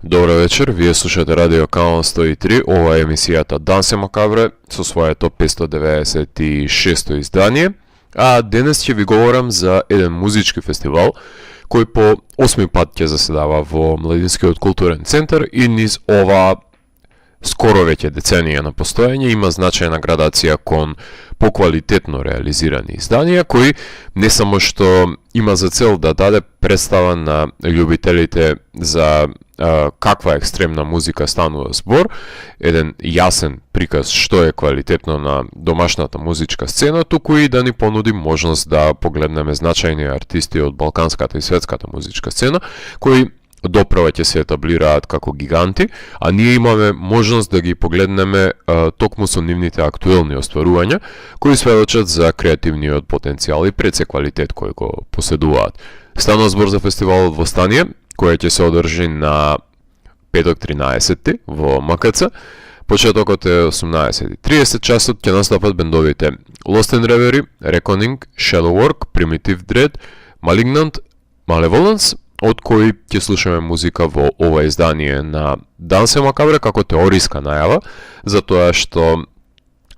Добро вечер, вие слушате Радио Канал 103, ова е емисијата Дансе Макабре со своето 596-то издание, а денес ќе ви говорам за еден музички фестивал кој по 8 пат ќе заседава во Младинскиот културен центар и низ ова скоро веќе деценија на постоење има значајна градација кон поквалитетно реализирани изданија кои не само што има за цел да даде представа на љубителите за каква екстремна музика станува збор, еден јасен приказ што е квалитетно на домашната музичка сцена, туку и да ни понуди можност да погледнеме значајни артисти од балканската и светската музичка сцена, кои доправа ќе се етаблираат како гиганти, а ние имаме можност да ги погледнеме токму со нивните актуелни остварувања, кои сведочат за креативниот потенцијал и пред се квалитет кој го поседуваат. Станува збор за фестивалот Востание, која ќе се одржи на петок 13 во МКЦ. Почетокот е 18:30 часот, ќе настапат бендовите Lost in Reverie, Reckoning, Shadowwork, Primitive Dread, Malignant, Malevolence, од кои ќе слушаме музика во ова издание на Дансе Макабре како теориска најава, за тоа што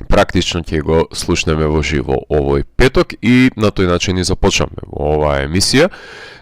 практично ќе го слушнеме во живо овој петок и на тој начин и започнаме во оваа емисија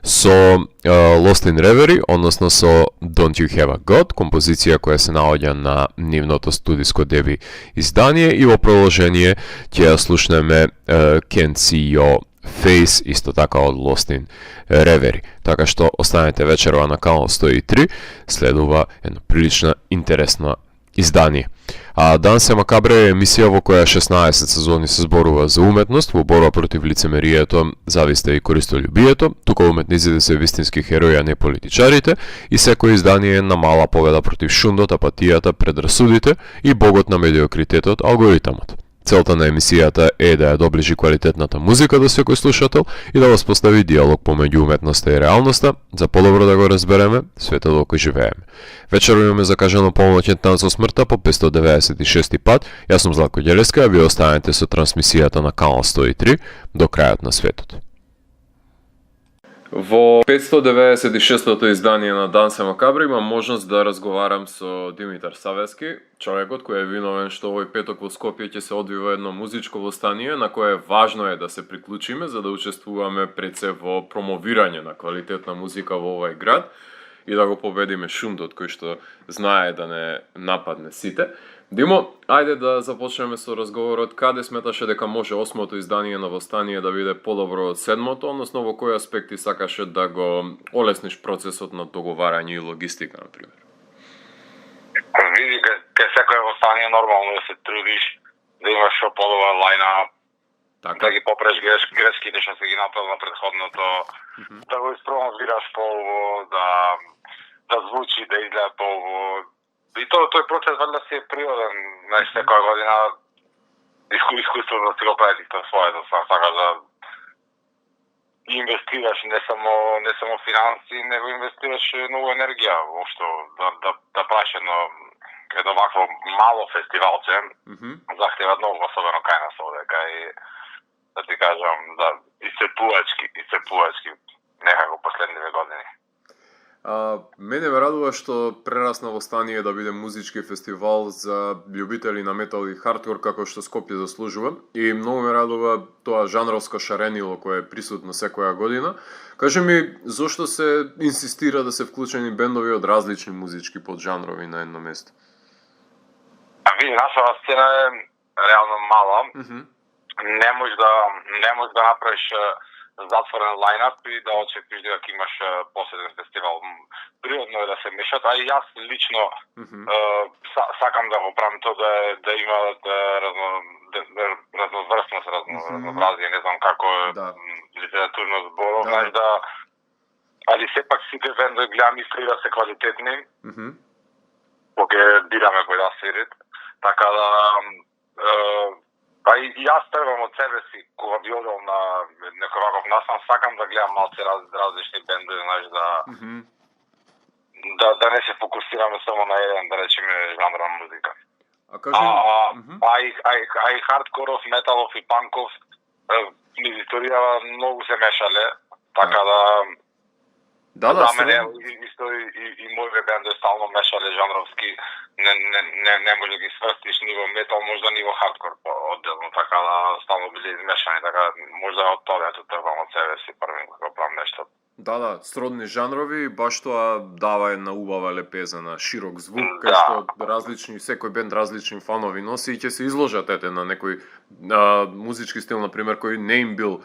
со Lost in Reverie, односно со Don't You Have a God, композиција која се наоѓа на нивното студиско деби издание и во продолжение ќе ја слушнеме Can't See Your Face, исто така од Lost in Reverie. Така што останете вечерва на канал 103, следува едно прилично интересно издание. А Дансе Макабре е емисија во која 16 сезони се зборува за уметност, во борба против лицемерието, зависта и користолюбието, тука уметниците се вистински херои, а не политичарите, и секој издание е на мала победа против шундот, апатијата, предрасудите и богот на медиокритетот, алгоритамот. Целта на емисијата е да ја доближи квалитетната музика до секој слушател и да воспостави диалог помеѓу уметноста и реалноста, за подобро да го разбереме светот во кој живееме. Вечерва имаме закажано полноќен танц со смртта по 596 пат. Јас сум Златко Ѓелеска, а вие останете со трансмисијата на канал 103 до крајот на светот. Во 596-тото издание на Дансе Макабре имам можност да разговарам со Димитар Савески, човекот кој е виновен што овој петок во Скопје ќе се одвива едно музичко востание на кое важно е да се приклучиме за да учествуваме пред се во промовирање на квалитетна музика во овој град и да го победиме шундот кој што знае да не нападне сите. Димо, ајде да започнеме со разговорот. Каде сметаше дека може 8-то издание на Востание да биде подобро од 7-то, односно во кои аспекти сакаше да го олесниш процесот на договарање и логистика, например? Види, кај секој Востание нормално да се трудиш, да имаш што подобар лајнап, да ги попреш грешките што се ги направил на предходното, да го испромовираш полво, да звучи, да изгледа полво. И тој процес валјда си е природен, знаеш, секоја година искуството да си го прави тоа своето, сакаш да инвестираш не само финанси, него инвестираш многу енергија воопшто да правиш едно вакво мало фестивалче, захтева многу, особено кај нас овде, кај да ти кажам, да исцепувачки некако последниве години. Мене ме радува што прерасна Востание да биде музички фестивал за љубители на метал и хардкор како што Скопје заслужува и многу ме радува тоа жанровско шаренило кое е присутно секоја година. Кажи ми, зошто се инсистира да се вклучени бендови од различни музички поджанрови на едно место? Види, нашата сцена е реално мала. Не можеш да направиш затворен лајнап и да очекуваш дека имаш посебен фестивал. Природно е да се мешат, а и јас лично сакам да го правам тоа да има разноврстност, разнообразие, не знам како литературно зборов, знаеш али сепак сите бендови гледам истри да се квалитетни, кога бираме кој да свирит, така да и јас требам од себе си, кога би одел на некој ваков настан, сакам да гледам малце различни бендови, знаеш, да не се фокусираме само на еден, да речеме, жанр на музика. А и хардкоров, металов и панков низ историјава многу се мешале, така да Да, За мене средно. исто и моје бенде стално мешале жанровски, не може да ги сврстиш ниво метал, можда ниво хардкор одделно, така да стално биле измешани, така можда од тоа ето трбам од себе си првин кога правам нешто. Да, сродни жанрови, баш тоа дава една убава лепеза на широк звук, кај Да. што различни, секој бенд различни фанови носи и ќе се изложат ете на некој музички стил, например, кој не им бил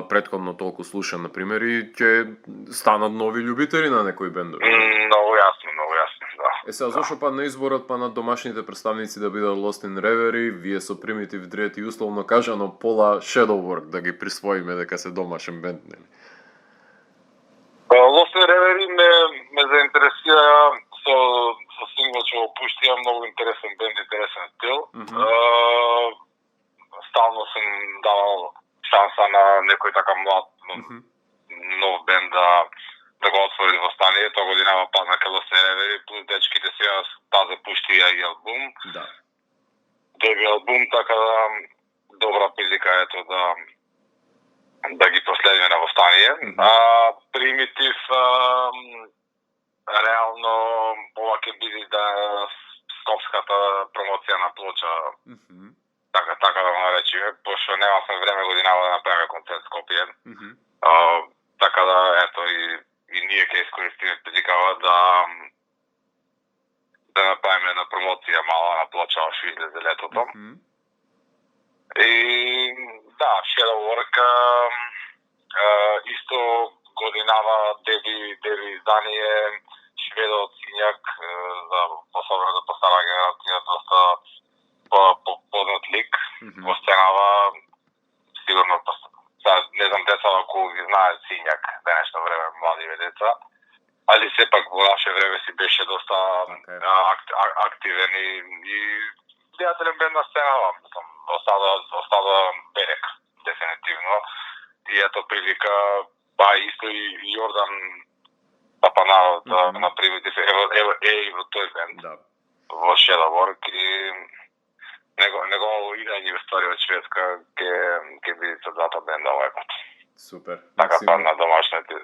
претходно толку слушан, например, и ќе станат нови љубители на некои бендови. Многу јасно, да. Е сега, зошто па на изборот па на домашните представници да бидат Lost in Reverie, вие со Primitive Dread и условно кажано пола Shadowwork да ги присвоиме дека се домашен бенд, нели? Lost in Reverie ме заинтересира со сингл што го пуштија, многу интересен бенд, интересен стил. Стално сум давал шанса на некој така млад, нов бенд да го отвори Востание. Тоа годинава пазна кај Lost in Reverie, плюс дечките сега тази пуштија и албум. Да. Деби албум, така да добра прилика ето да ги проследиме на Востание. Примитив, реално, ова ќе биде да скопската промоција на плоча, така да го наречиме, пошто немавме време годинава да направиме концерт в Скопје. Така да, ето, и ние ќе искористиме приликава да направиме една промоција мала на плоча, што излезе летото. И да, Shadowwork исто годинава деби издание Шведот Сињак, особено за постара генерација, доста познат лик во сценава, сигурно не знам деца ако ги знаат Сињак денешно време, младиве деца, али сепак во наше време си беше доста активен и пријателен бенд на сценава, остава берек, дефинитивно. И ето прилика, исто и Јордан Папанал да направи и во тој бенд, во Shadowwork, и негово идење устари од Шведска ќе биде со двата бенда овој пат. Супер. Така па на домашните,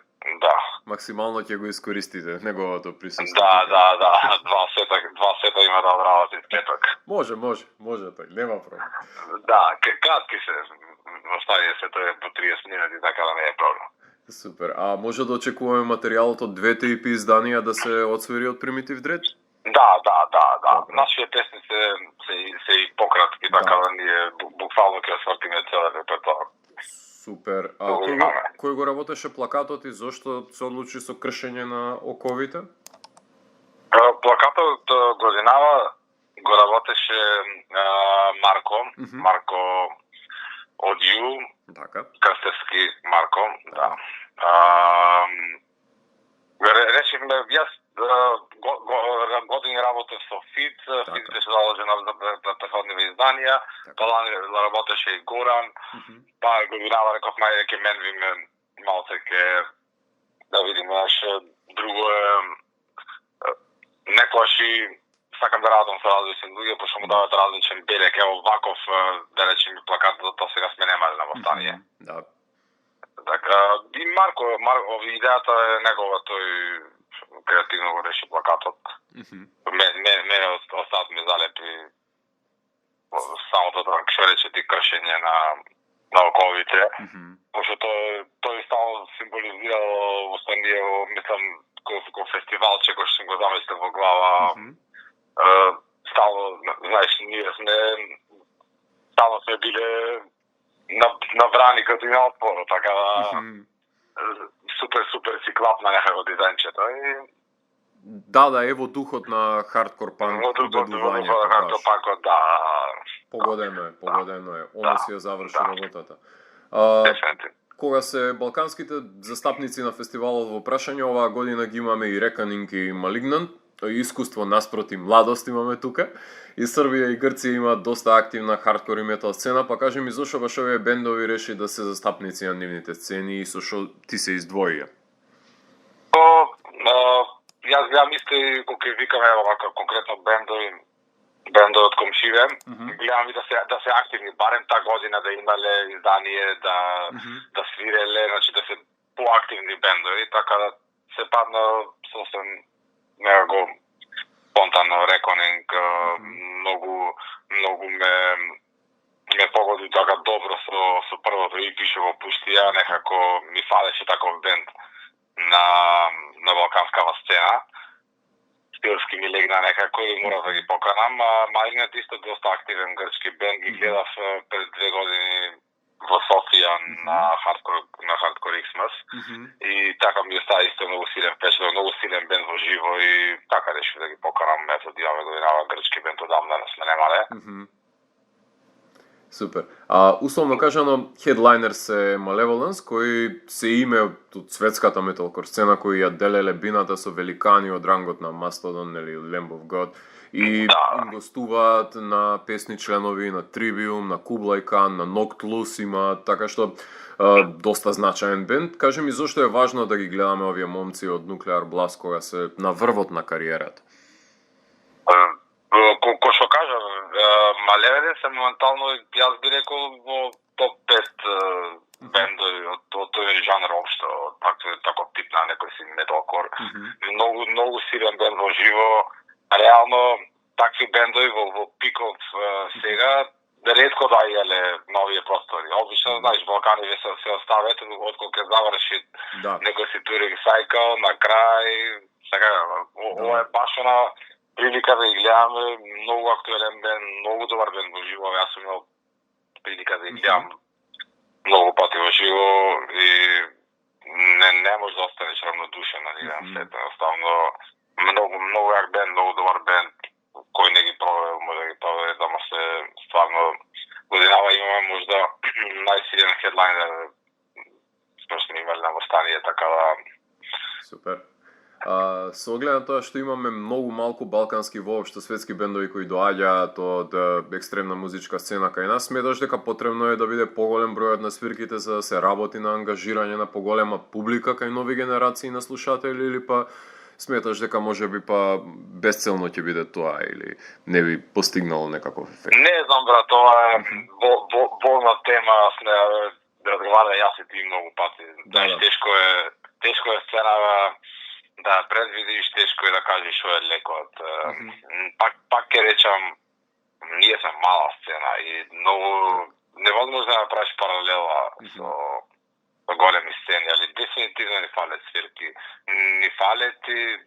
да. Максимално ќе го искористите неговото присуство. Да, два сета има да одработи петок. Може тој, нема проблем. Да, кратки се, остави се тој по 30 минути, така да не е проблем. Супер. А може да очекуваме материјалот од двете EP изданија да се отсвори од Primitive Dread? Да. Нашите песни се и пократки, така да ние буквално ќе свртиме целиот репертоар. Супер. А кој го работеше плакатот и зошто се одлучи со кршење на оковите? Плакатот годинава го работеше Марко од Ю, Крстевски Марко, да. Решивме, јас години работев со ФИД беше заложен за претходни изданија, тоа работеше и Горан, па годинава реков мајде ке мен виме малце ке да видиме друго некојаш и сакам да радам со различни луѓе, пошто му дават различен белек, ево ваков, да речем, плакатот, тоа сега сме немали на Востание. Да. Така, и Марко, идејата е негова, тој креативно го реши плакатот. Мене остаат ми залепи самото тоа, што рече ти, кршење на оковите, пошто тој стално символизирало Востаниево, мислам, кој фестивалче кој што сум го замислил во глава, стално, знаеш, ние стално сме биле набрани като и на отпоро, така да супер си клапна некако дизајнчето и... Да, е во духот на хардкор панк убедувањето. Во хардкор панкот, да. Погодено е. Оно си ја заврши работата. Кога се балканските застапници на фестивалот во прашање, оваа година ги имаме и Reckoning и Malignant, искуство наспроти младост имаме тука. И Србија и Грција имаат доста активна хардкор и метал сцена, па кажи ми зошто баш овие бендови реши да се застапници на нивните сцени и со што ти се издвоија? Јас гледам исто и кога викаме овака конкретно бендови од комшиве, гледам и да се активни, барем таа година да имале издание, да свиреле, значи да се поактивни бендови, така да се падна сосем некако спонтанно реконинг, многу ме погоди така добро со првото EP што го пушти, ја некако ми фалеше таков бенд на балканскава сцена. Стилски ми легна некако и мора да ги поканам. Malignant исто доста активен грчки бенд, ги гледав пред 2 години во Софија на Hardcore Xmas и така ми остава исто многу силен впечатлок, многу силен бенд во живо и така решив да ги поканам. Ето да имаме годинава грчки бенд, одамна не сме немале. Супер. Условно кажано, хедлайнер се Malevolence, кои се име од светската металкор сцена, кои ја делеле бината со великани од рангот на Mastodon или Lamb of God. И им гостуваат на песни членови на Trivium, на Kublai Khan, на Noctlus има, така што доста значаен бенд. Кажи ми зошто е важно да ги гледаме овие момци од Nuclear Blast кога се на врвот на кариерата? Ко што кажа, Malevolence е моментално, јас би рекол, во топ 5 бендови од тој жанр општо, таков тип на некој си металкор. Многу силен бенд во живо. Реално, такви бендови во пиков сега, ретко дајале на овие простори. Обично, знаеш, Балкани се остават, отколку ќе заврши некој си туринг сайкл, на крај, сега, ова е баш она прилика да ги гледаме, многу актуелен бенд, многу добар бенд во живо, јас сум имал прилика да ги гледам многу пати во живо и не може да останеш равнодушен на нивен сет, едноставно многу јак бенд, многу добар бенд, кој не ги проверил, може да ги проверил, да се стварно годинава имаме можда најсилен хедлайнер што сме имали на Востание, така да... Супер. Со оглед на тоа што имаме многу малку балкански воопшто светски бендови кои доаѓаат од екстремна музичка сцена кај нас, сметаш дека потребно е да биде поголем бројот на свирките за да се работи на ангажирање на поголема публика кај нови генерации на слушатели или па сметаш дека можеби па безцелно ќе биде тоа или не би постигнало некаков ефект? Не знам, брат, тоа е болна тема, сме разговарали јас и ти многу пати. Тешко е сцена да предвидиш, тешко е да кажеш што е лекот. Пак ќе речам, ние сме мала сцена и многу невозможно да направиш паралела со големи сцени, али дефинитивно ни фалет свирки. Ни фалет и,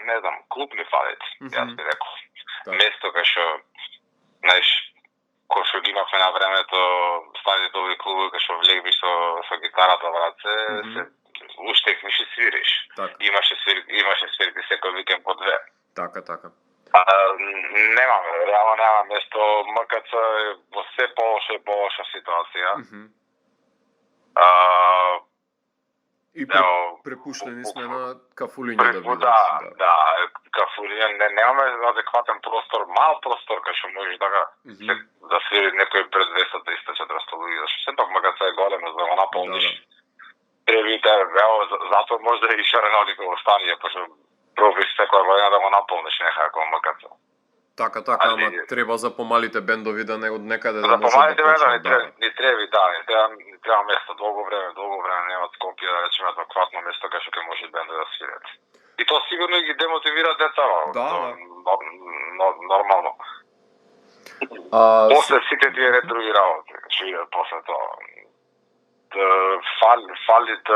не знам, клуб ни фалет, јас би рекол. Место кај што, знаеш, кој што ги имавме на времето, старите добри клубови кај што влегвиш со гитарата в раце, се уштекниш и свириш. Имаше свирки секој викенд по 2. Така. Немаме, реално нема место. МКЦ е во се полоша ситуација. И препуштени сме на кафулиња да бидат. Да, кафулиња, немаме адекватен простор, мал простор кај што можеш да свири некој пред 200, 300, 400 луѓе, зашто сепак МКЦ е големо за да го наполниш. Требите, затоа може да и шаренолико остание, пошто пробиш секоја година да го наполниш некако МКЦ. Така, ама треба за помалите бендови да не од некаде да може да почнат. За помалите бендови ни треба место, долго време немаат Скопје, да речеме адекватно место кај што ќе може бендови да свират. И тоа сигурно ги демотивира децава. Нормално. После сите тие други работи, што идат после тоа. Фалит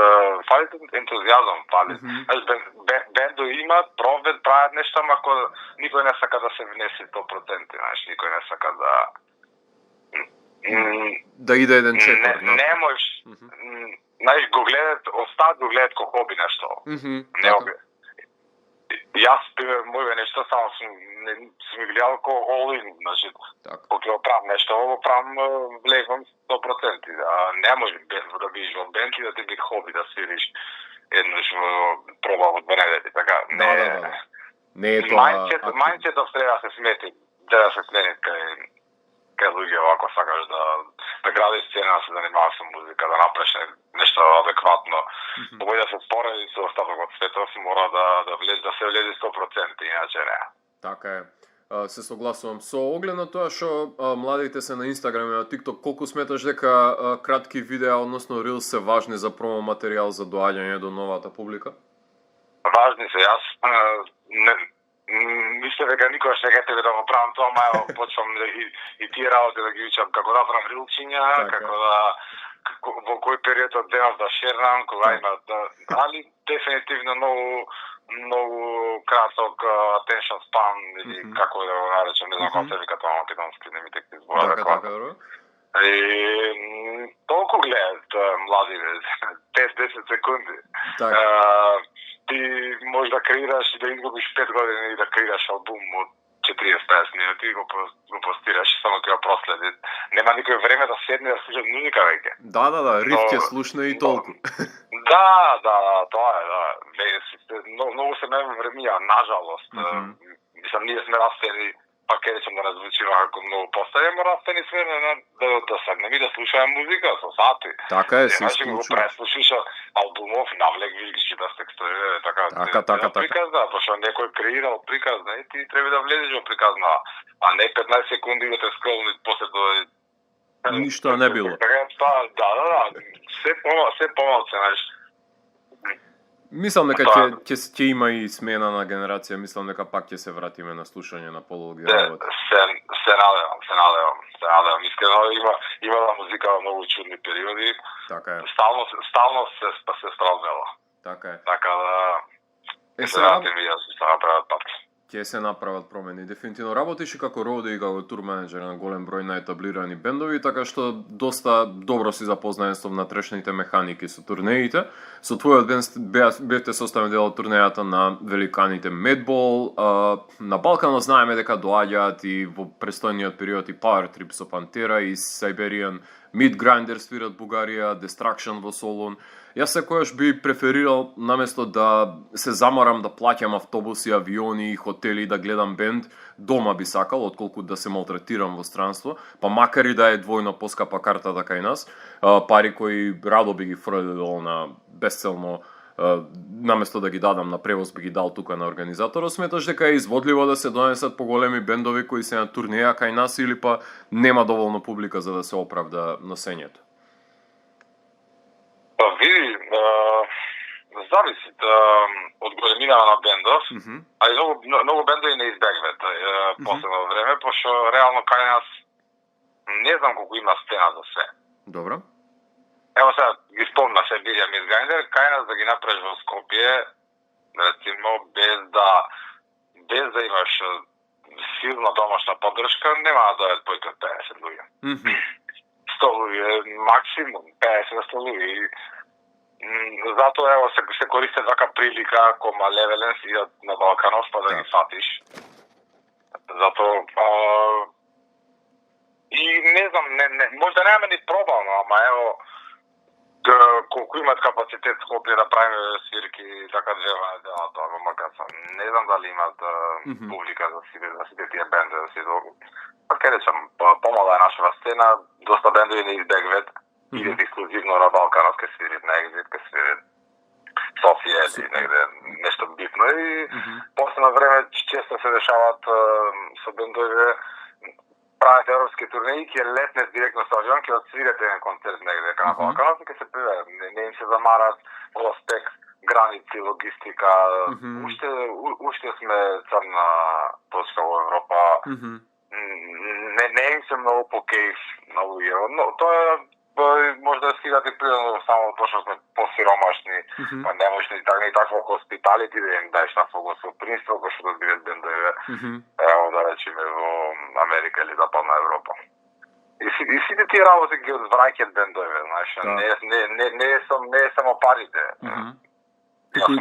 ентузијазам, бендо има, прават нешто, ама никој не сака да се внесе 100%, знаеш, никој не сака да иде еден четвр. Не можеш, знаеш, остат го гледат ко хоби нешто. Не оби. Јас, моје нешто, само сум гледал ко all-in, значи, кога ќе правам нешто, го правам, влегам 100%. Не може да бидеш во бенд и да ти биде хоби да свириш еднаш проба во 2 недели, така. Не е тоа... Мајнцетов треба да се смени кај луѓе, ако сакаш да градиш сцена, да се занимаваш со музика, да направиш нешто адекватно. Овој да се спореди со остатокот светот, мора да се влезе 100%, иначе не. Така е. Се согласувам. Со оглед на тоа што младите се на Инстаграм и на ТикТок, колку сметаш дека кратки видеа, односно Reels се важни за промо материјал за доаѓање до новата публика? Важни се, јас мисля дека никогаш не ќе да го правам тоа, мајо почвам и тие работи да ги учам како да правам рилчиња, како да во кој период од денот да шернам, кога има али дефинитивно многу краток attention span или како да го наречам, не знам како се вика тоа на македонски, не ми текне збора. Така. И толку гледат млади 5-10 секунди. Ти можеш да креираш и да изгубиш 5 години и да креираш албум од 40-50 минути и го постираш и само ќе го проследи. Нема никој време да седне да слуша музика веќе. Да, риф ќе слушне и толку. Да, тоа е, да. Многу се мене времија, нажалост. Мислам, ние сме растени, па ќе речем да не звучи како многу постари, но растени сме да седнем и да слушаме музика со сати. Така е, се исклучува. Го преслушиш албумов, навлек, ги читаш текстове, така. Приказ, да, пошто некој креирал приказ, и ти треба да влезеш во приказна, а не 15 секунди да те скролни после тоа. Ништо не било. Да. Се помалку, знаеш. Мислам дека ќе има и смена на генерација, мислам дека пак ќе се вратиме на слушање на полулоги работи. Се надевам. Искрено има музика во многу чудни периоди. Така е. Стално се справдела. Така е. Така да се направат пат. Ќе се направат промени. Дефинитивно работиш и како роди и како тур менеджер на голем број наетаблирани бендови, така што доста добро си запознаен со внатрешните механики со турнеите. Со твојот бенд бевте составен дел од турнејата на великаните Madball. На Балканот знаеме дека доаѓаат и во престојниот период и Power Trip со Пантера и Siberian Midgrinder свират Бугарија, Destruction во Солун. Јас секојаш би преферирал, наместо да се замарам да плаќам автобуси, авиони и хотели да гледам бенд, дома би сакал, отколку да се малтретирам во странство, па макар и да е двојно поскапа картата кај нас, пари кои радо би ги фрлел на безцелно, наместо да ги дадам на превоз би ги дал тука на организаторот. Сметаш дека е изводливо да се донесат поголеми бендови кои се на турнеја кај нас или па нема доволно публика за да се оправда носењето? Види, зависи од големина на бендов, а и многу бендови не избегват последно време, пошто реално кај нас не знам колку има сцена за се. Добро. Ево сега ги спомна се Сибирија Midgrinder, кај нас да ги направиш во Скопје, рецимо без да имаш силна домашна поддршка, нема да дојдат појќе од 50 луѓе. 100 луѓе, максимум 50 луѓе. Затоа ево се користи така прилика ако малевелен си на Балканов па да ги фатиш. Затоа и не знам, можда немаме ни пробано, ама ево колку имат капацитет Скопје да правиме свирки така две дела тоа во Макаца. Не знам дали имат публика за сите тие бендови, да си па ке речам, помала е нашава сцена, доста бендови не избегват, идет ексклузивно на Балканот, ке свирит на Екзит, ке свирит Софија или негде нешто битно и после на време често се дешават со бендови прават европски турнеи, ќе летнат директно со авион, ќе отсвират еден концерт негде на Балканот и ќе се приведат. Не им се замарат во спек, граници, логистика. Уште сме црна точка во Европа. Не им се многу по кейф на луѓе. Но тоа може да стигат и природно само пошто сме посиромашни, па не можеш ни такво хоспиталити да им даеш такво гостопримство кој што да бидат бендови. Ево да речеме во Америка или Западна Европа. И сите тие работи ги одвраќаат бендови, знаеш, не е само парите. Јас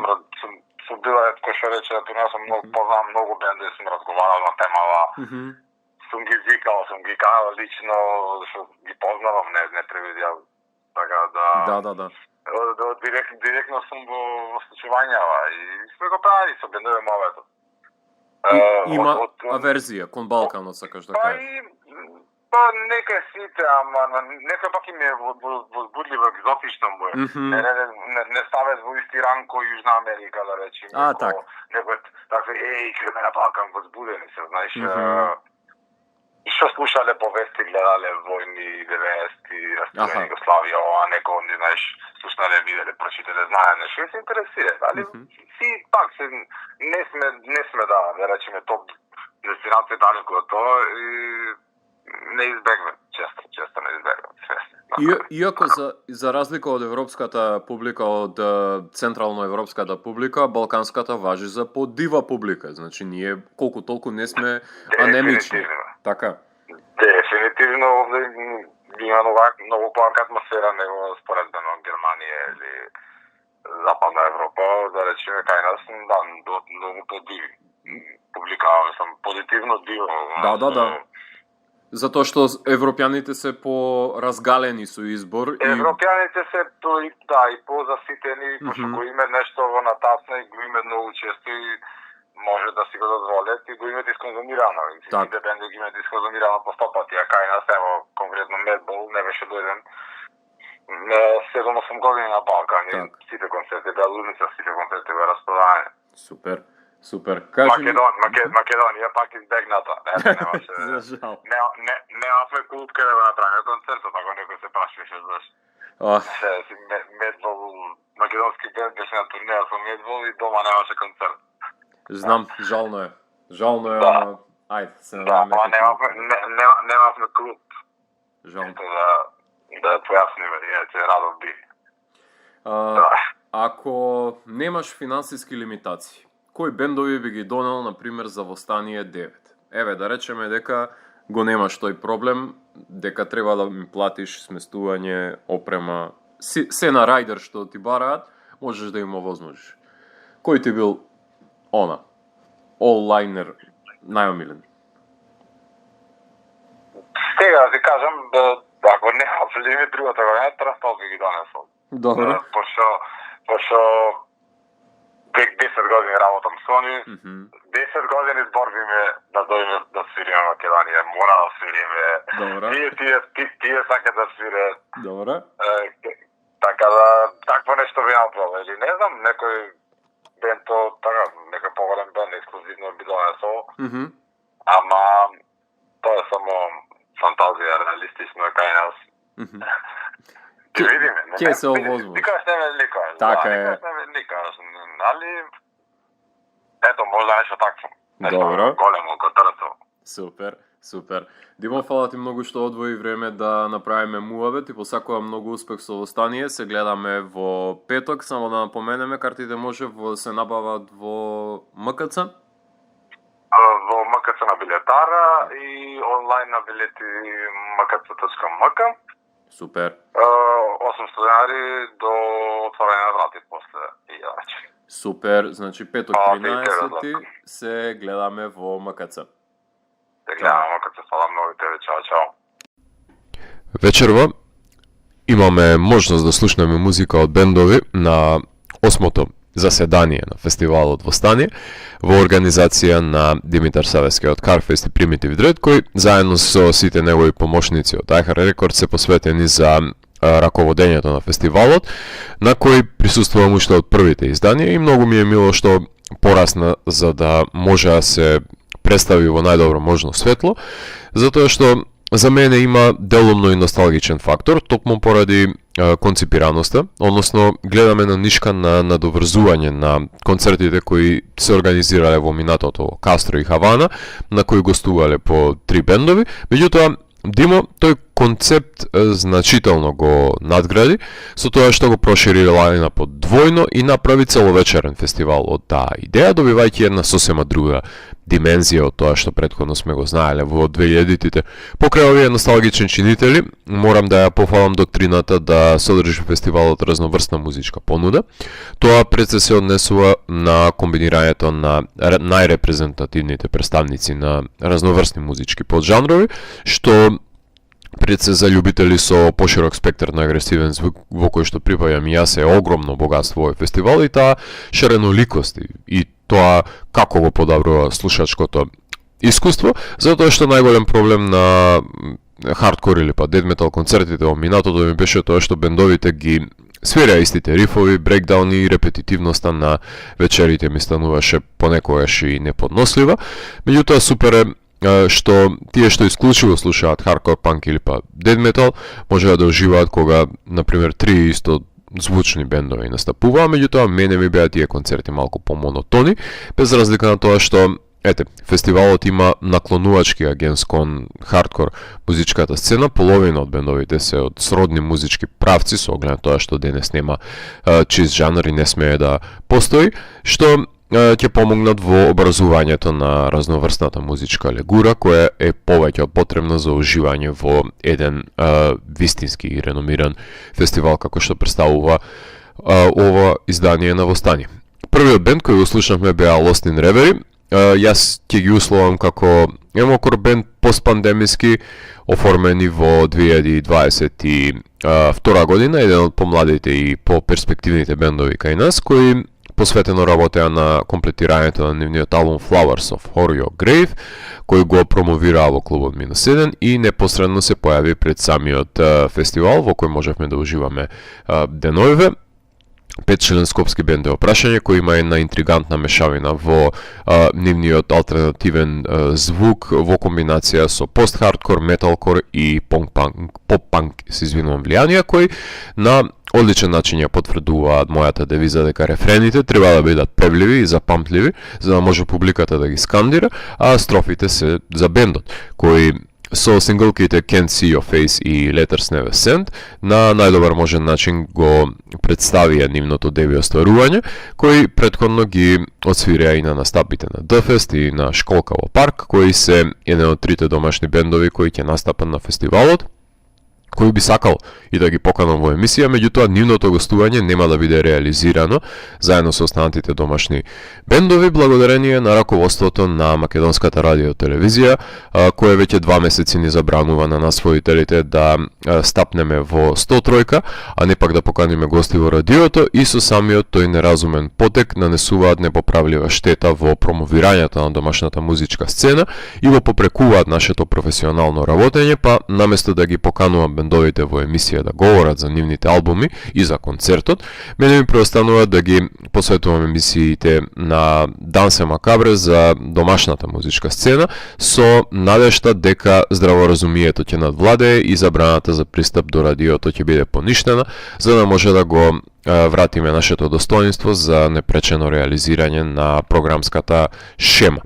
сум била, кој што рече, јас сум многу познавам многу бендови, сум разговарал на темава. Сум ги викал, сум ги канал лично, што ги познавам, не превидјал. Така да. Директно сум во случувањава и сме го правили со бендови мовето. Има аверзија кон Балканот, сакаш да кажеш? Па нека сите, ама некој пак им е возбудливо екзотично му е. Не стават во исти ранг кој Јужна Америка, да речем. Така. Некој така, кај на Балкан возбудени се, знаеш. И што слушале повести, гледале војни 90-ти, разделена Југославија, ова неко, не знаеш, слушале, виделе, прочитале, знаеле нешто, се интересира, али си пак се не сме да речеме топ дестинација далеко од тоа и не избегваме, често не избегваме свесни. Иако за разлика од европската публика, од централно-европската публика, балканската важи за подива публика. Значи ние колку толку не сме анемични. Така. Дефинитивно овде има многу поака атмосфера него споредбено Германија или Западна Европа, да речеме кај нас, да, многу подиви. Публика, сам позитивно диво. Да. Затоа што европјаните се поразгалени со избор и европјаните се и позаситени, пошто го име нешто во натасна и го име многу често и може да си го дозволят и го имат исконзумирано. Сите бенди ги имат исконзумирано по 100 пати, а кај нас, ево, конкретно Медбол, не беше дојден 7-8 години на Балкан. Сите концерти беа лудница, сите концерти беа распродадени. Супер. Кажи Македонија пак избегната. За жал. Немавме клуб каде да направиме концертот, ако некој се прашуваше зашто. Медбол, македонски бенд беше на турнеја со Медбол и дома немаше концерт. Знам, жално е, ама ајде, се надаваме. Немавме клуб. Жално. Да појасниме, иначе радов би. Ако немаш финансиски лимитации, кои бендови би ги донел, например, за Востание 9? Еве, да речеме дека го немаш тој проблем, дека треба да ми платиш сместување, опрема, се на рајдер што ти бараат, можеш да им овозможиш. Кој ти бил all-liner најомилен? Сега да ти кажам, ако нема лимит другата година, Трастол би ги донесол. Добро. Пошто 10 години работам со нив, 10 години зборвиме да дојме да свириме Македонија, мора да свириме. Добро. Тие сакат да свире. Добро. Така да, такво нешто би направил. Или не знам, некој бенто, така, некој поголем бенд, ексклузивно би донесол. Ама, тоа е само фантазија, реалистично е кај нас. Ќе видиме. Ќе се овозможи. Никогаш не ме ликаш. Така е. Никогаш не ме ликаш. Али, ето, можда нешто такво. Добро. Големо, котрцо. Супер. Димо, фала ти многу што одвои време да направиме муабет и посакувам многу успех со Востание. Се гледаме во петок, само да напоменеме, картите може се набават во МКЦ? Во МКЦ на билетара и онлайн на билети mkc.mk. Супер. 800 денари до отворање на врати после ијавање. Супер, значи петок 13 се гледаме во МКЦ. Се гледаме во МКЦ, фала многу тебе, чао. Вечерва имаме можност да слушнеме музика од бендови на 8-то заседание на фестивалот Востание во организација на Димитар Савески од Carfest и Primitive Dread, кој заедно со сите негови помошници од iHeart Records се посветени за раководењето на фестивалот, на кој присуствувам уште од првите изданија и многу ми е мило што порасна за да може да се представи во најдобро можно светло, затоа што за мене има делумно и носталгичен фактор, токму поради конципираноста, односно гледаме на нишка на надоврзување на концертите кои се организирале во минатото во Кастро и Хавана, на кои гостувале по 3 бендови, меѓутоа Димо тој концепт значително го надгради со тоа што го прошири лајнапот двојно и направи целовечерен фестивал од таа идеја, добивајќи една сосема друга димензија од тоа што претходно сме го знаеле во 2000-тите. Покрај овие носталгични чинители, морам да ја пофалам доктрината да содржи фестивалот разноврсна музичка понуда. Тоа пред се однесува на комбинирањето на најрепрезентативните представници на разноврсни музички поджанрови, што пред се за љубители со поширок спектар на агресивен звук, во кој што припаѓам и јас, е огромно богатство овој фестивал и таа ширеноликост и тоа како го подобрува слушачкото искуство, затоа што најголем проблем на хардкор или па дед метал концертите во минатото ми беше тоа што бендовите ги свираа истите рифови, брейкдауни и репетитивноста на вечерите ми стануваше понекогаш и неподнослива. Меѓутоа супер е што тие што исклучиво слушаат хардкор панк или па дед метал можеа да уживаат кога на пример три исто звучни бендови настапуваа, меѓутоа мене ми беа тие концерти малку помонотони, без разлика на тоа што фестивалот има наклонувачки агенс кон хардкор музичката сцена, половина од бендовите се од сродни музички правци, со оглед на тоа што денес нема чист жанр и не смее да постои, што ќе помогнат во образувањето на разноврстната музичка легура, која е повеќе потребна за уживање во еден вистински и реномиран фестивал како што представува ова издание на Восстание. Првиот бенд кој го слушнавме беа Lost in Reverie. Јас ќе ги условам како емокор бенд постпандемиски, оформени во 2022 година, еден од помладите и по-перспективните бендови кај нас, кои посветено работеа на комплетирањето на нивниот албум Flowers of Horror Grave, кој го промовираа во клубот -1 и непосредно се појави пред самиот фестивал, во кој можевме да уживаме деновиве. Петчлен скопски бенд е опрашање, кој има една интригантна мешавина во нивниот алтернативен звук во комбинација со пост-хардкор, металкор и поп-панк, се извинувам, влијанија, кои на одличен начин ја потврдуваат мојата девиза дека рефрените треба да бидат певливи и запамтливи, за да може публиката да ги скандира, а строфите се за бендот, кој со синглките Can't See Your Face и Letters Never Sent на најдобар можен начин го представија нивното деби остварување, кои претходно ги отсвиреа и на настапите на The-Fest и на Школка во парк, кои се еден од трите домашни бендови кои ќе настапат на фестивалот, кој би сакал и да ги поканам во емисија, меѓутоа нивното гостување нема да биде реализирано заедно со останатите домашни бендови, благодарение на раководството на Македонската радио телевизија, која веќе 2 месеци ни забранува на нас своителите да стапнеме во 103, а не пак да поканиме гости во радиото, и со самиот тој неразумен потек нанесуваат непоправлива штета во промовирањето на домашната музичка сцена и го попрекуваат нашето професионално работење, па наместо да ги поканувам бендовите во емисија да говорат за нивните албуми и за концертот, мене ми преостанува да ги посветувам емисиите на Дансе Макабре за домашната музичка сцена, со надежта дека здраворазумието ќе надвладее и забраната за пристап до радиото ќе биде поништена, за да може да го вратиме нашето достоинство за непречено реализирање на програмската шема.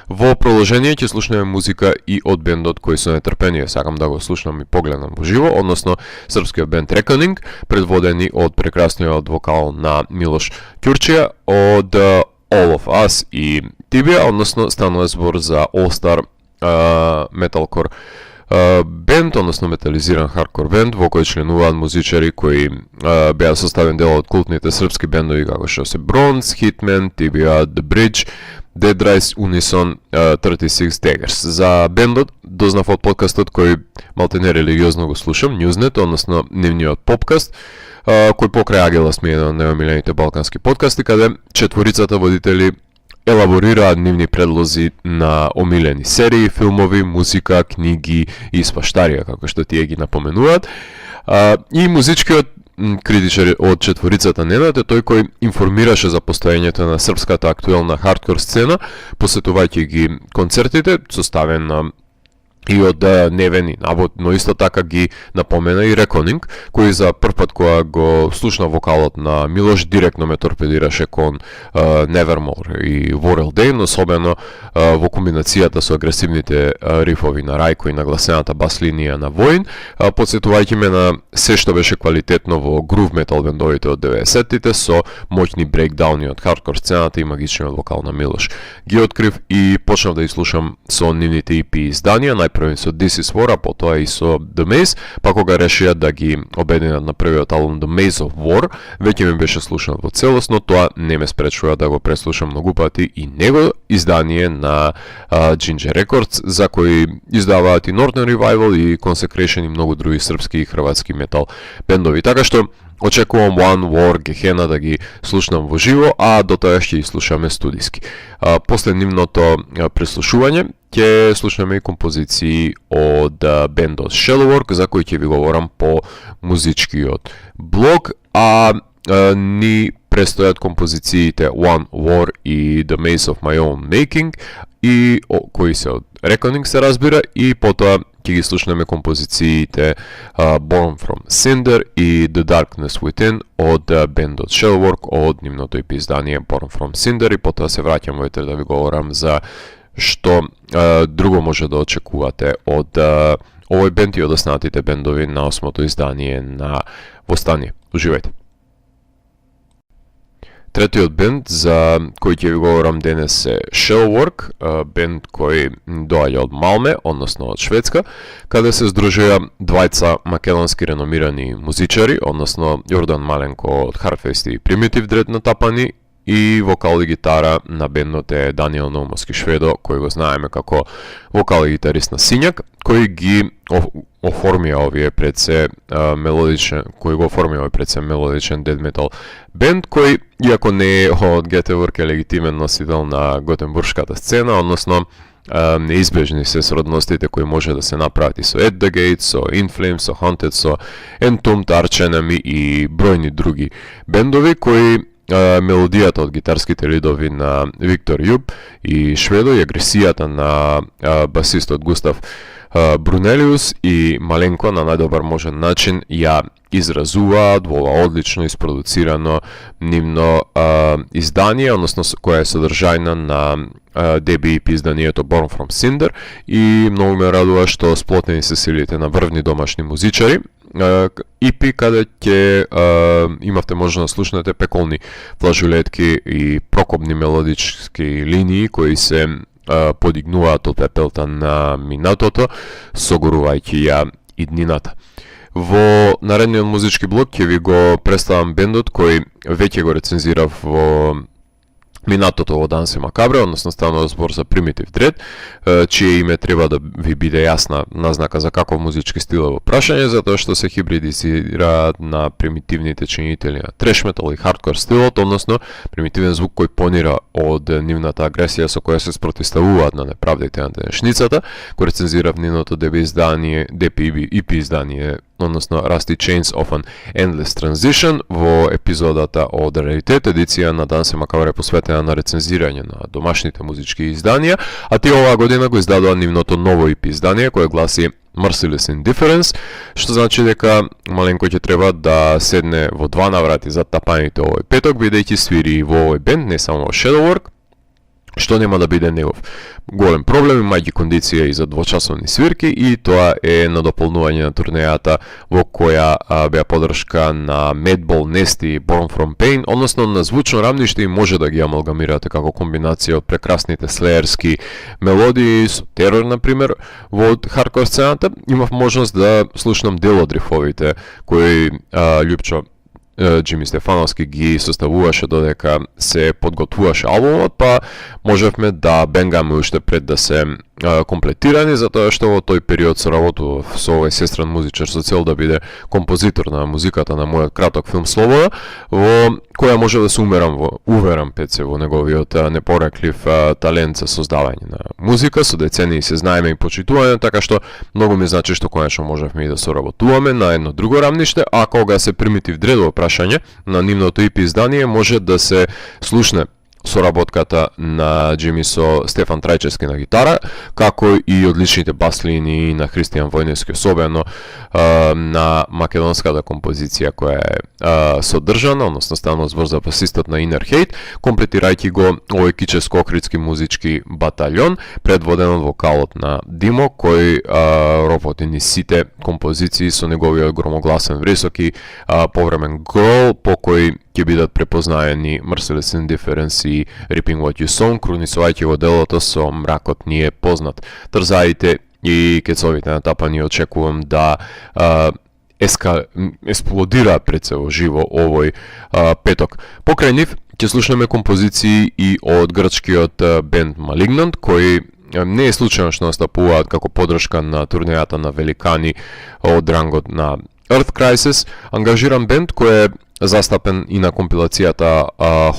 Во продолжение ќе слушнеме музика и од бендот кој со нетрпение сакам да го слушнам и погледам во живо, односно српскиот бенд Reckoning, предводени од прекрасниот вокал на Милош Ќурчија од All of Us и Tibia, односно станува збор за All Star Metalcore бенд, односно метализиран хардкор бенд, во кој членуваат музичари кои беа составен дел од култните српски бендови како што се Bronze, Hitman, Tibia, The Bridge, Dead Rise, Unison, 36 Daggers. За бендот дознав од подкастот кој малте не религиозно го слушам, Newsnet, односно нивниот попкаст, кој покрај Агела сме еден од најомилените балкански подкасти, каде четворицата водители елаборираат нивни предлози на омилени серии, филмови, музика, книги и сваштарија, како што тие ги напоменуваат. И музичкиот критичар од четворицата Ненад е тој кој информираше за постоењето на српската актуелна хардкор сцена, посетувајќи ги концертите, составен на и од Невен и Набот, но исто така ги напомена и Reckoning, кој за прв пат кога го слушна вокалот на Милош директно ме торпедираше кон Nevermore и Warrel Dane, особено во комбинацијата со агресивните рифови на Рајко и нагласената бас линија на Воин, подсетувајќи ме на се што беше квалитетно во грув метал бендовите од 90-тите со моќни брейкдауни од хардкор сцената и магичниот вокал на Милош. Ги открив и почнав да слушам со нивните EP изданија, најпрви со This Is War, а потоа и со The Maze, па кога решија да ги обединат на првиот албум The Maze of War, веќе ми беше слушан во целост, но тоа не ме спречува да го преслушам многу пати и него издание на Ginger Records, за кои издаваат и Northern Revival и Consecration и многу други српски и хрватски метал бендови. Така што очекувам One War Gehenna да ги слушнам во живо, а до тоа ќе ги слушаме студиски. После нивното преслушување ќе слушнеме и композиции од бендот Shadowwork, за кој ќе ви говорам по музичкиот блог, а ни престојат композициите One War и The Maze of My Own Making кои се од Reckoning се разбира, и потоа ќе ги слушнеме композициите Born from Cinder и The Darkness Within од бендот Shellwork од нивното EP издание Born from Cinder, и потоа се враќам во етер да ви говорам за што друго може да очекувате од овој бенд и од останатите бендови на 8-то издание на Восстание. Уживајте! Третиот бенд за кој ќе ви говорам денес е Shellwork, бенд кој доаѓа од Малме, односно од Шведска, каде се здружија двајца македонски реномирани музичари, односно Јордан Маленко од Hardfest и Primitive Dread на тапани, и вокал и гитара на бендот е Даниел Наумовски Шведо, кој го знаеме како вокал и гитарист на Сињак, кој ги оформија овие пред се мелодичен, кој го оформија овој пред се мелодичен death metal бенд, кој иако не е од Гетеборг е легитимен носител на готенбуршката сцена, односно неизбежни се сродностите кои може да се направат и со At the Gate, со In Flames, со Haunted, со Entombed, Arch Enemy и бројни други бендови кои мелодијата од гитарските ридови на Виктор Јуб и Шведо и агресијата на басистот Густав Брунелиус и Маленко на најдобар можен начин ја изразуваат во ова одлично isproducirano нивно издание, односно која е содржајна на DBEP изданието Born from Cinder, и многу ме радува што сплотени се силите на врвни домашни музичари. EP каде ќе имавте можност да слушнете пеколни флажулетки и прокопни мелодички линии кои се подигнуваат од пепелта на минатото, согорувајќи ја иднината. Во наредниот музички блок ќе ви го представам бендот кој веќе го рецензирав во минатото во Данс и Макабре, односно станува збор за Primitive Dread, чие име треба да ви биде јасна назнака за каков музички стил е во прашање, затоа што се хибридизираат на примитивните чинители на треш метал и хардкор стилот, односно примитивен звук кој понира од нивната агресија со која се спротивставуваат на неправдите на денешницата, кој рецензирав нивното EP издание, односно Rusty Chains of an Endless Transition во епизодата од Раритет, едиција на Данс и Макабре посветена на рецензирање на домашните музички изданија, а тие оваа година го издадоа нивното ново EP издание кое гласи Merciless Indifference, што значи дека Маленко ќе треба да седне во два наврати за тапаните овој петок, бидејќи свири и во овој бенд, не само во Shadowwork, што нема да биде негов голем проблем, имајќи кондиција и за двочасовни свирки, и тоа е на дополнување на турнејата во која беа подршка на Madball, Nest и Born from Pain, односно на звучно рамниште и може да ги амалгамирате како комбинација од прекрасните слеерски мелодии со терор, например, во хардкор сцената. Имав можност да слушнам дел од рифовите кои Љупчо Джими Стефановски ги составуваше додека се подготвуваше албумот, па можевме да бенгаме уште пред да се комплетирани, затоа што во тој период соработував со овој сестран музичар со цел да биде композитор на музиката на мојот краток филм Слобода, во која може да се уверам Пеце во неговиот непореклив талент за создавање на музика, со децении се знаеме и почитуваме, така што многу ми значи што конечно можевме и да соработуваме на едно друго рамниште, а кога се Primitive Dread во прашање на нивното EP издание може да се слушне соработката на Джими со Стефан Трајчевски на гитара, како и одличните бас линии на Христијан Војневски, особено на македонската композиција која е содржана, односно станува збор за басистот на Inner Hate, комплетирајќи го овој кическо-охридски музички баталјон, предводен од вокалот на Димо, кој работи ни сите композиции со неговиот громогласен врисок и повремен грол, по кој ќе бидат препознаени Merciless Indifference и Reaping What You Sown, крунисувајќи во делото со Мракот ни е познат. Трзаите и кецовите натапани очекувам да експлодира пред се во живо овој петок. Покрај нив ќе слушнеме композиции и од грчкиот бенд Malignant, кој не е случајно што настапуваат како подршка на турнејата на великани од рангот на Earth Crisis, ангажиран бенд кој е застапен и на компилацијата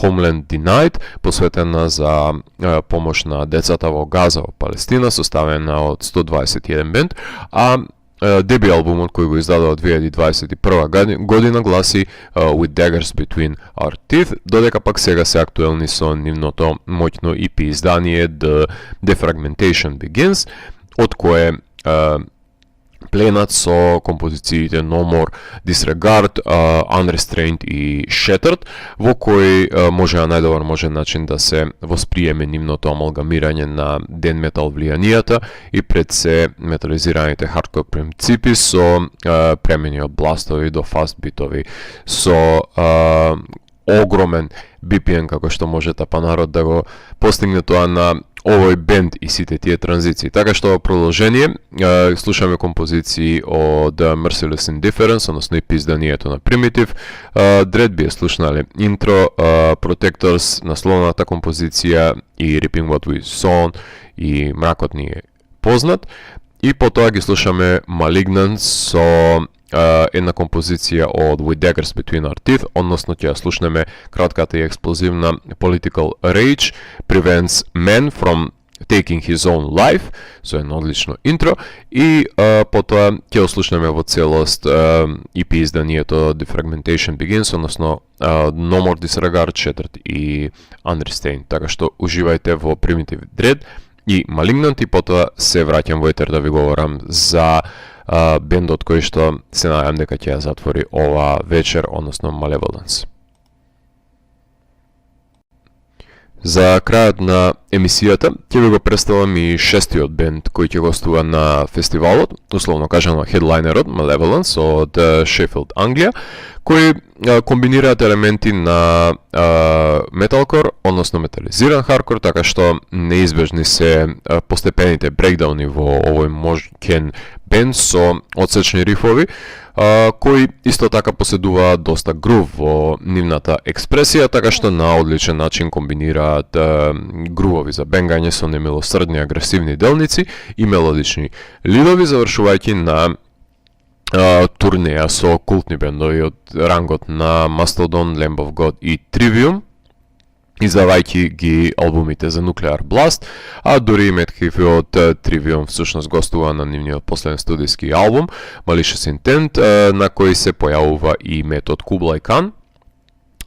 Homeland Denied, посветена за помош на децата во Газа, во Палестина, составена од 121 бенд, а деби албумот кој го издадува 2021 година гласи With Daggers Between Our Teeth, додека пак сега се актуелни со нивното моќно EP издание The Defragmentation Begins, од кое пленат со композициите No More Disregard, Unrestrained и Shattered, во кој може на најдобар можен начин да се восприеме нивното амалгамирање на ден метал влијанијата и пред се метализираните хардкор принципи со премени од бластови до фаст битови, со огромен BPM како што може тапанарот да го постигне тоа на овој бенд и сите тие транзиции. Така што во продолжение слушаме композиции од Merciless Indifference, односно EP изданието на Primitive. Dread би слушнале интро, Protectors, насловната композиција и Reaping What We Sown и Мракот ни е познат. И потоа ги слушаме Malignant со една композиција од With Daggers Between Our Teeth, односно ќе ја слушнеме кратката и експлозивна Political Rage Prevents Man from Taking His Own Life, со едно одлично интро, и потоа ќе ја слушнеме во целост EP изданието Defragmentation Begins, односно No More Disregard, Shattered и Unrestrained. Така што уживајте во Primitive Dread и Malignant, и потоа се враќам во етер да ви говорам за бендот кој што се надевам дека ќе ја затвори ова вечер, односно Malevolence. За крајот на емисијата ќе ви го представам и шестиот бенд кој ќе гостува на фестивалот, условно кажано хедлайнерот Malevolence од Sheffield, Англија, кои комбинираат елементи на металкор, односно метализиран хардкор, така што неизбежни се постепените брейкдауни во овој можкен бенд со одсечни рифови, кои исто така поседуваат доста грув во нивната експресија, така што на одличен начин комбинираат грувови за бенгање со немилосрдни агресивни делници и мелодични лидови, завршувајќи на турнеја со култни бендови од рангот на Mastodon, Lamb of God и Trivium, издавајќи ги албумите за Nuclear Blast, а дури и Медхифи од Trivium всушност гостува на нивниот последен студиски албум Malicious Intent, на кој се појавува и метод Kublai Khan.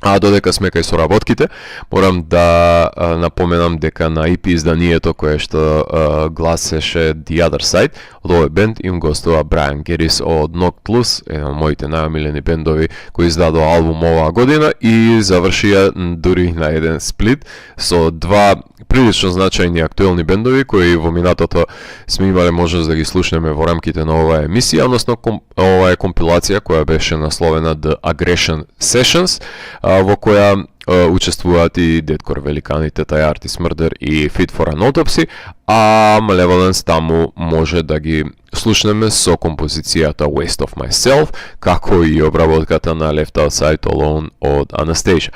А додека сме кај соработките, морам да напоменам дека на EP изданието кое што гласеше The Other Side, од овој бенд им гостува Брайан Герис од Noctlus, еден од моите најомилени бендови кој издадува албум оваа година и завршија дури на еден сплит со два прилично значајни актуелни бендови кои во минатото сме имале можност да ги слушнеме во рамките на оваа емисија, односно ова е компилација која беше насловена The Aggression Sessions, во која учествуваат и Deadcore великаните Thy Art is Murder и Fit for an Autopsy, а Malevolence таму може да ги слушнеме со композицијата Waste of Myself, како и обработката на Left Outside Alone од Anastasia.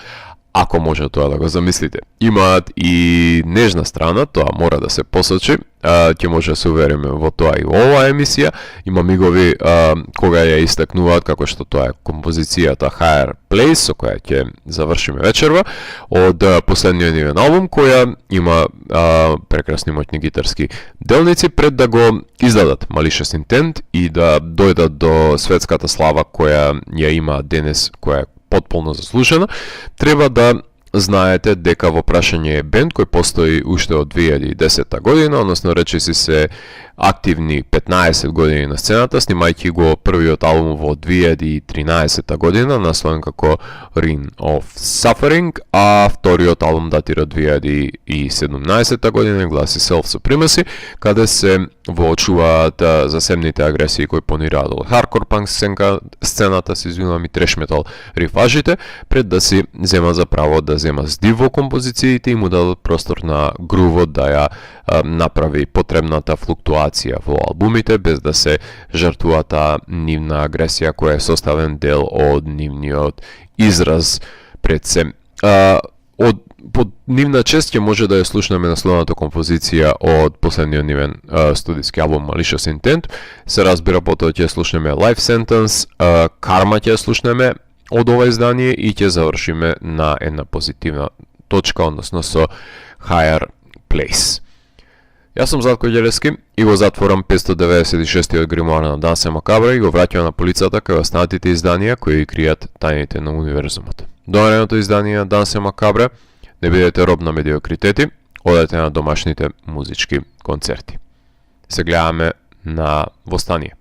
Ако може тоа да го замислите. Имаат и нежна страна, тоа мора да се посочи, ќе може да се увериме во тоа и во оваа емисија. Има мигови кога ја истакнуваат како што тоа е композицијата Higher Place, со која ќе завршиме вечерва, од последниот нивен албум, која има прекрасни моќни гитарски делници пред да го издадат Malicious Intent и да дојдат до светската слава која ја има денес, која е потполно заслужена. Треба да знаете дека во прашање е бенд кој постои уште од 2010 година, односно речиси се активни 15 години на сцената, снимајќи го првиот албум во 2013 година, насловен како Reign of Suffering, а вториот албум датира 2017 година и гласи Self Supremacy, каде се воочуваат засебните агресии кои понираат од хардкор панк сцената, се извинувам, и треш метал рифажите, пред да си зема за право да зема здив во композициите и му дадат простор на грувот да ја направи потребната флуктуација во албумите, без да се жртвува таа нивна агресија која е составен дел од нивниот израз пред се. Под нивна чест ќе може да ја слушнеме насловната композиција од последниот нивен студиски албум Malicious Intent. Се разбира, потоа ќе слушнеме Life Sentence, Karma ќе слушнеме од ова издание и ќе завршиме на една позитивна точка, односно со Higher Place. Јас сум Зlatko Ѓелевски и го затворам 596-тиот гримуар на Дансе Макабра и го враќам на полицата кај останатите изданија кои ги кријат тајните на универзумот. До наредното издание на Дансе Макабра, не бидете роб на медиокритети, одете на домашните музички концерти. Се гледаме на Востание.